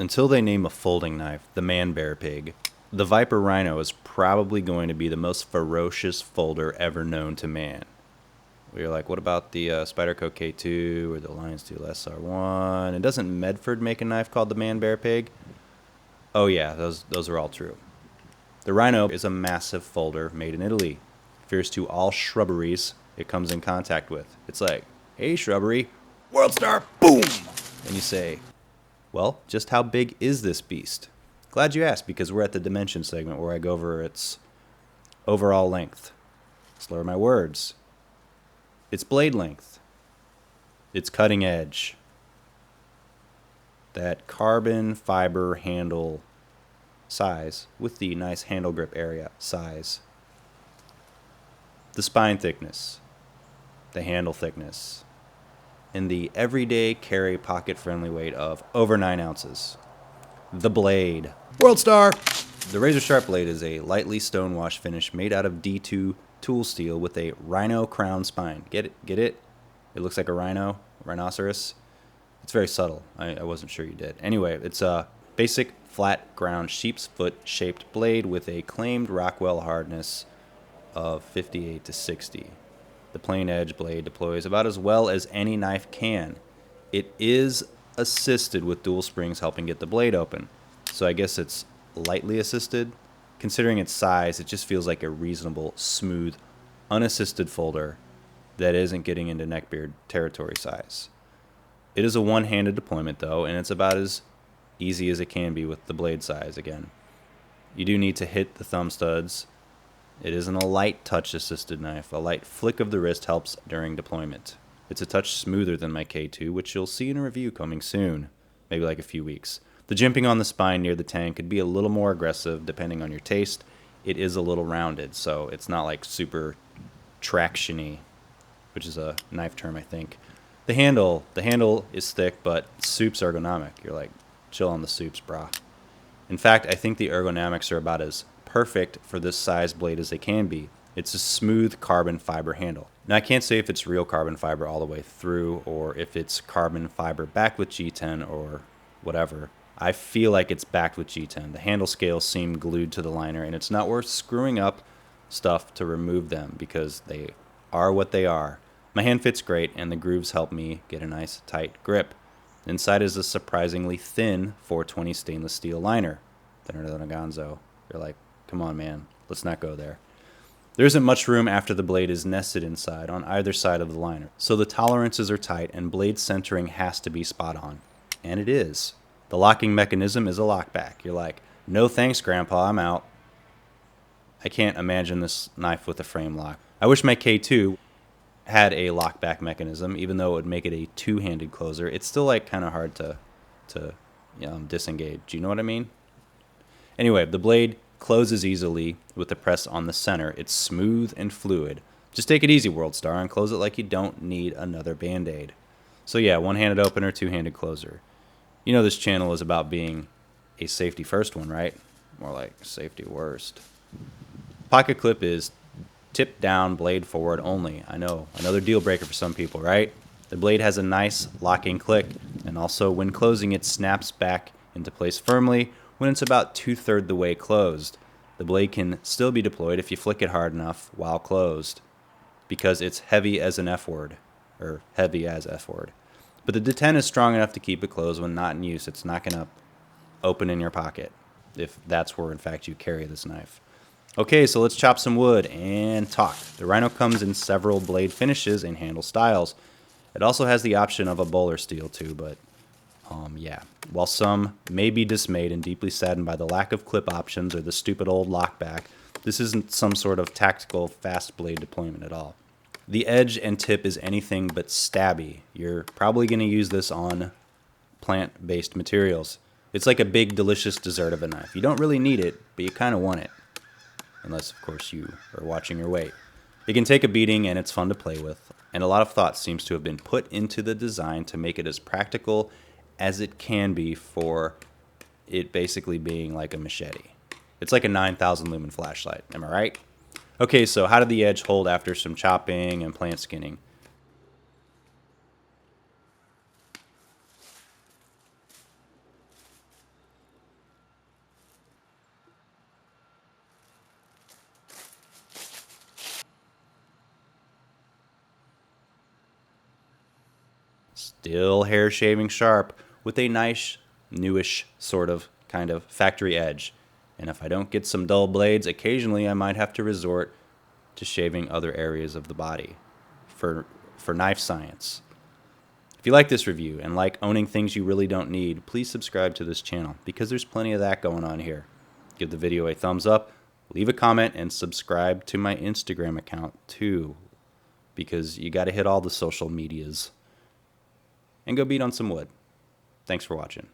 Until they name a folding knife the man-bear pig, the Viper Rhino is probably going to be the most ferocious folder ever known to man. We were like, what about the Spyderco K2 or the Lion Steel SR1? And doesn't Medofrd make a knife called the man-bear pig? Oh yeah, those are all true. The Rhino is a massive folder made in Italy. Fierce to all shrubberies it comes in contact with. It's like, hey shrubbery, WorldStar, boom! And you say, well, just how big is this beast? Glad you asked, because we're at the dimension segment where I go over its overall length. Slur my words. Its blade length. Its cutting edge. That carbon fiber handle size with the nice handle grip area size. The spine thickness. The handle thickness. And the everyday carry pocket friendly weight of over 9 ounces. The blade. WorldStar! The razor sharp blade is a lightly stonewash finish made out of D2 tool steel with a rhino crown spine. Get it? Get it? It looks like a rhinoceros. It's very subtle. I wasn't sure you did. Anyway, it's a basic flat ground sheep's foot shaped blade with a claimed Rockwell hardness of 58 to 60. The plain edge blade deploys about as well as any knife can. It is assisted with dual springs helping get the blade open. So I guess it's lightly assisted. Considering its size, it just feels like a reasonable, smooth, unassisted folder that isn't getting into neckbeard territory size. It is a one-handed deployment though, and it's about as easy as it can be with the blade size again. You do need to hit the thumb studs. It isn't a light touch assisted knife. A light flick of the wrist helps during deployment. It's a touch smoother than my K2, which you'll see in a review coming soon, maybe like a few weeks. The jimping on the spine near the tang could be a little more aggressive depending on your taste. It is a little rounded, so it's not like super traction-y, which is a knife term, I think. The handle is thick, but soup's ergonomic. You're like, chill on the soups, brah. In fact, I think the ergonomics are about as perfect for this size blade as they can be. It's a smooth carbon fiber handle. Now, I can't say if it's real carbon fiber all the way through or if it's carbon fiber backed with G10 or whatever. I feel like it's backed with G10. The handle scales seem glued to the liner, and it's not worth screwing up stuff to remove them because they are what they are. My hand fits great, and the grooves help me get a nice tight grip. Inside is a surprisingly thin 420 stainless steel liner. Thinner than a gonzo. You're like, come on, man, let's not go there. There isn't much room after the blade is nested inside on either side of the liner, so the tolerances are tight and blade centering has to be spot on. And it is. The locking mechanism is a lockback. You're like, no thanks, Grandpa, I'm out. I can't imagine this knife with a frame lock. I wish my K2 had a lockback mechanism, even though it would make it a two-handed closer. It's still like kind of hard to disengage. Do you know what I mean? Anyway, the blade closes easily with the press on the center. It's smooth and fluid. Just take it easy, WorldStar, and close it like you don't need another Band-Aid. So yeah, one-handed opener, two-handed closer. You know this channel is about being a safety first one, right? More like safety worst. Pocket clip is tip down, blade forward only. I know, another deal breaker for some people, right? The blade has a nice locking click, and also when closing it snaps back into place firmly when it's about 2/3 the way closed. The blade can still be deployed if you flick it hard enough while closed, because it's heavy as an F word, or heavy as F word. But the detent is strong enough to keep it closed when not in use. It's not going to open in your pocket, if that's where in fact you carry this knife. Okay, so let's chop some wood and talk. The Rhino comes in several blade finishes and handle styles. It also has the option of a bowler steel too, but yeah. While some may be dismayed and deeply saddened by the lack of clip options or the stupid old lockback, this isn't some sort of tactical fast blade deployment at all. The edge and tip is anything but stabby. You're probably going to use this on plant-based materials. It's like a big, delicious dessert of a knife. You don't really need it, but you kind of want it. Unless, of course, you are watching your weight. It can take a beating, and it's fun to play with. And a lot of thought seems to have been put into the design to make it as practical as it can be for it basically being like a machete. It's like a 9,000 lumen flashlight. Am I right? Okay, so how did the edge hold after some chopping and plant skinning? Still hair shaving sharp with a nice, newish sort of kind of factory edge. And if I don't get some dull blades, occasionally I might have to resort to shaving other areas of the body for knife science. If you like this review and like owning things you really don't need, please subscribe to this channel because there's plenty of that going on here. Give the video a thumbs up, leave a comment, and subscribe to my Instagram account too, because you got to hit all the social medias. And go beat on some wood. Thanks for watching.